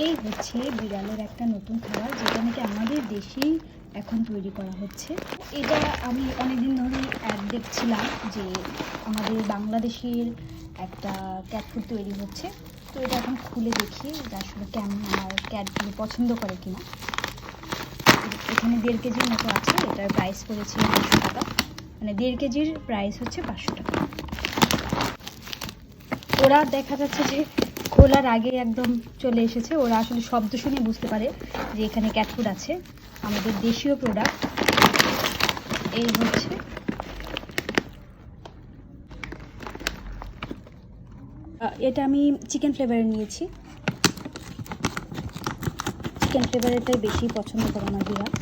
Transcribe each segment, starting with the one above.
এই হচ্ছে বিড়ালের একটা নতুন খাবার, যেটা নাকি আমাদের দেশেই এখন তৈরি করা হচ্ছে। এটা আমি অনেকদিন ধরে অ্যাড দেখছিলাম যে আমাদের বাংলাদেশের একটা ক্যাট ফুড তৈরি হচ্ছে। তো এটা এখন খুলে দেখি যে আসলে কেমন, আমার ক্যাটগুলো পছন্দ করে কিনা। এখানে 1.5 কেজির মতো আছে। এটার প্রাইস পড়েছে 500 টাকা, মানে 1.5 কেজির প্রাইস হচ্ছে 500 টাকা। ওরা দেখা যাচ্ছে যে খোলার আগে একদম চলে এসেছে। ওরা আসলে শব্দ শুনে বুঝতে পারে যে এখানে ক্যাট ফুড আছে, আমাদের দেশীয় প্রোডাক্ট। এই হচ্ছে এটা আমি চিকেন ফ্লেভারে নিয়েছি। চিকেন ফ্লেভারেরটাই বেশি পছন্দ করে আমার বিড়াল।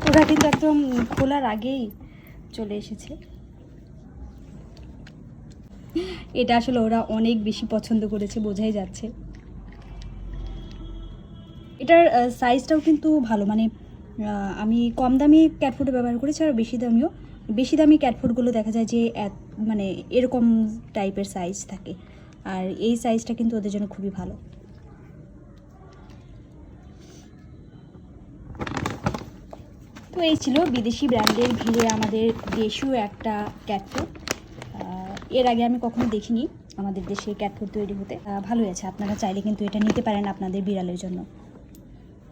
ওরা কিন্তু একদম খোলার আগেই চলে এসেছে। এটা আসলে ওরা অনেক বেশি পছন্দ করেছে, বোঝাই যাচ্ছে। এটার সাইজটাও কিন্তু ভালো, মানে আমি কম দামি ক্যাটফুডও ব্যবহার করেছি আর বেশি দামি ক্যাটফুডগুলো দেখা যায় যে মানে এরকম টাইপের সাইজ থাকে, আর এই সাইজটা কিন্তু ওদের জন্য খুবই ভালো। তো এই ছিল বিদেশি ব্র্যান্ডের ভিড়ে আমাদের দেশীয় একটা ক্যাটফুড। এর আগে আমি কখনো দেখিনি আমাদের দেশে ক্যাটফুড তৈরি হতে। ভালোই আছে, আপনারা চাইলে কিন্তু এটা নিতে পারেন আপনাদের বিড়ালের জন্য।